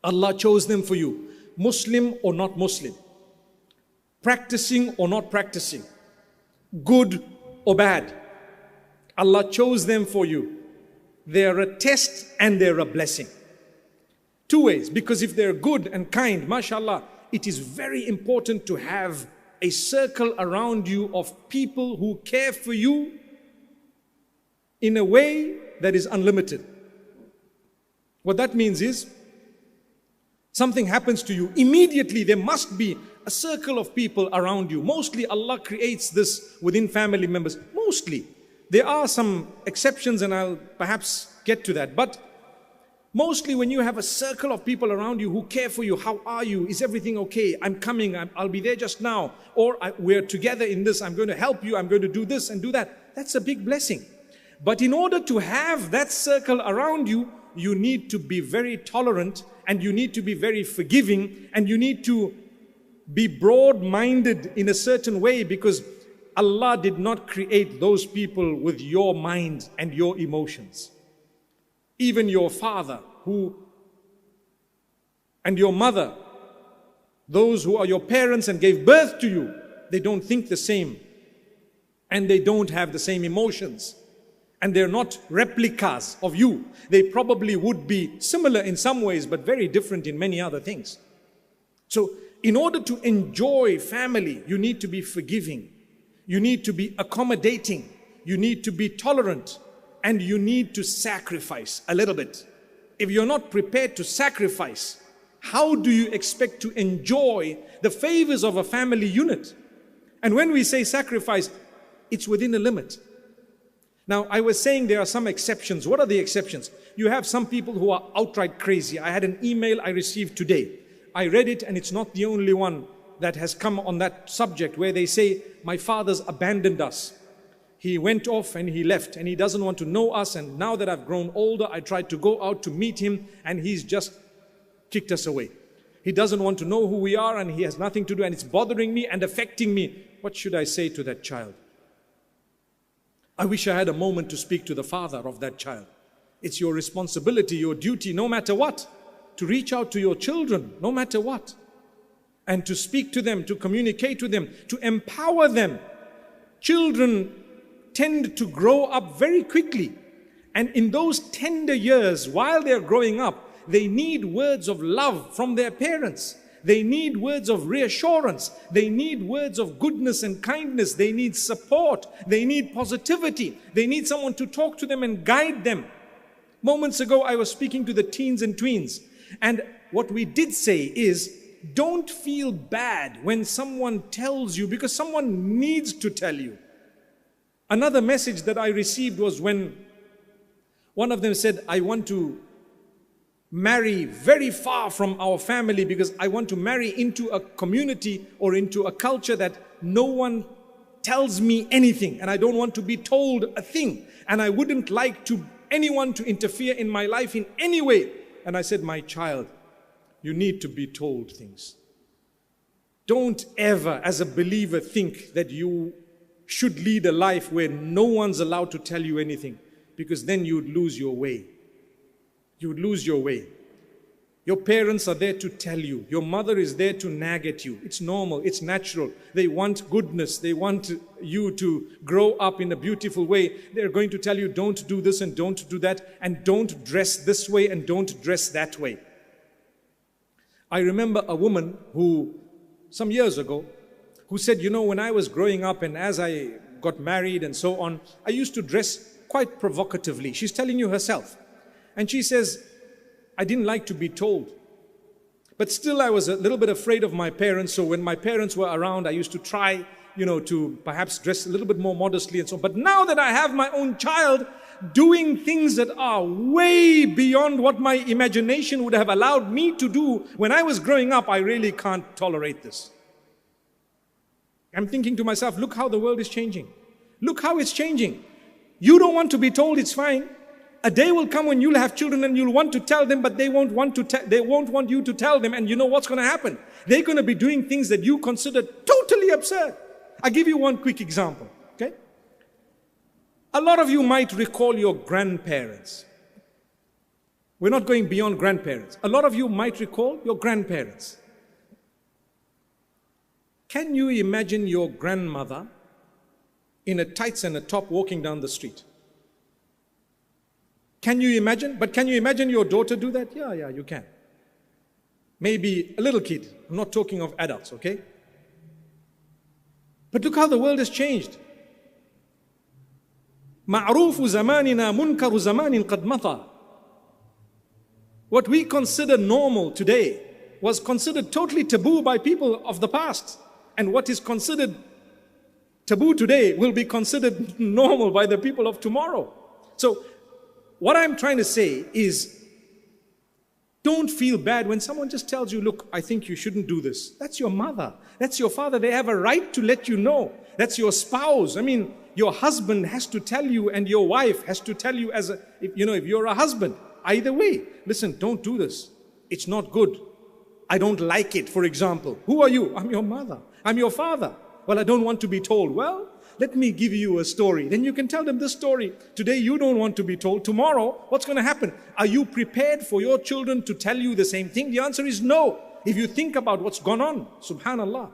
Allah chose them for you. Muslim or not Muslim. Practicing or not practicing. Good or bad. Allah chose them for you. They are a test and they are a blessing. Two ways. Because if they're good and kind, mashallah, it is very important to have a circle around you of people who care for you in a way that is unlimited. What that means is, something happens to you, immediately there must be a circle of people around you. Mostly Allah creates this within family members. Mostly. There are some exceptions and I'll perhaps get to that. But mostly when you have a circle of people around you who care for you, how are you? Is everything okay? I'm coming, I'll be there just now. Or we're together in this, I'm going to help you, I'm going to do this and do that. That's a big blessing. But in order to have that circle around you, you need to be very tolerant and you need to be very forgiving and you need to be broad-minded in a certain way, because Allah did not create those people with your mind and your emotions. Even your father and your mother, those who are your parents and gave birth to you, they don't think the same and they don't have the same emotions. And they're not replicas of you. They probably would be similar in some ways, but very different in many other things. So, in order to enjoy family, you need to be forgiving. You need to be accommodating. You need to be tolerant. And you need to sacrifice a little bit. If you're not prepared to sacrifice, how do you expect to enjoy the favors of a family unit? And when we say sacrifice, it's within a limit. Now, I was saying there are some exceptions. What are the exceptions? You have some people who are outright crazy. I had an email I received today. I read it and it's not the only one that has come on that subject, where they say, my father's abandoned us. He went off and he left and he doesn't want to know us, and now that I've grown older, I tried to go out to meet him and he's just kicked us away. He doesn't want to know who we are and he has nothing to do, and it's bothering me and affecting me. What should I say to that child? I wish I had a moment to speak to the father of that child. It's your responsibility, your duty, no matter what, to reach out to your children, no matter what, and to speak to them, to communicate to them, to empower them. Children tend to grow up very quickly, and in those tender years, while they're growing up, they need words of love from their parents. They need words of reassurance. They need words of goodness and kindness. They need support. They need positivity. They need someone to talk to them and guide them. Moments ago, I was speaking to the teens and tweens. And what we did say is, don't feel bad when someone tells you, because someone needs to tell you. Another message that I received was when one of them said, I want to marry very far from our family because I want to marry into a community or into a culture that no one tells me anything, and I don't want to be told a thing, and I wouldn't like anyone to interfere in my life in any way. And I said, my child, you need to be told things. Don't ever, as a believer, think that you should lead a life where no one's allowed to tell you anything, because then you would lose your way. You would lose your way. Your parents are there to tell you. Your mother is there to nag at you. It's normal. It's natural. They want goodness. They want you to grow up in a beautiful way. They're going to tell you, don't do this and don't do that, and don't dress this way and don't dress that way. I remember a woman who, some years ago, who said, you know, when I was growing up and as I got married and so on, I used to dress quite provocatively. She's telling you herself. And she says, I didn't like to be told. But still I was a little bit afraid of my parents. So when my parents were around, I used to try, to perhaps dress a little bit more modestly and so on. But now that I have my own child doing things that are way beyond what my imagination would have allowed me to do when I was growing up, I really can't tolerate this. I'm thinking to myself, look how the world is changing. Look how it's changing. You don't want to be told, it's fine. A day will come when you'll have children and you'll want to tell them, but they won't want you to tell them. And you know what's going to happen? They're going to be doing things that you consider totally absurd. I'll give you one quick example, okay? A lot of you might recall your grandparents. We're not going beyond grandparents. A lot of you might recall your grandparents. Can you imagine your grandmother in a tights and a top walking down the street? Can you imagine? But can you imagine your daughter do that? Yeah, you can. Maybe a little kid. I'm not talking of adults, okay? But look how the world has changed. مَعْرُوفُ زَمَانِنَا مُنْكَرُ زَمَانٍ قَدْ مَضَى. What we consider normal today was considered totally taboo by people of the past. And what is considered taboo today will be considered normal by the people of tomorrow. So, what I'm trying to say is, don't feel bad when someone just tells you, look, I think you shouldn't do this. That's your mother. That's your father. They have a right to let you know. That's your spouse. I mean, your husband has to tell you, and your wife has to tell you if you're a husband. Either way, listen, don't do this. It's not good. I don't like it, for example. Who are you? I'm your mother. I'm your father. Well, I don't want to be told. Well, let me give you a story. Then you can tell them this story. Today you don't want to be told. Tomorrow, what's going to happen? Are you prepared for your children to tell you the same thing? The answer is no. If you think about what's gone on, subhanallah.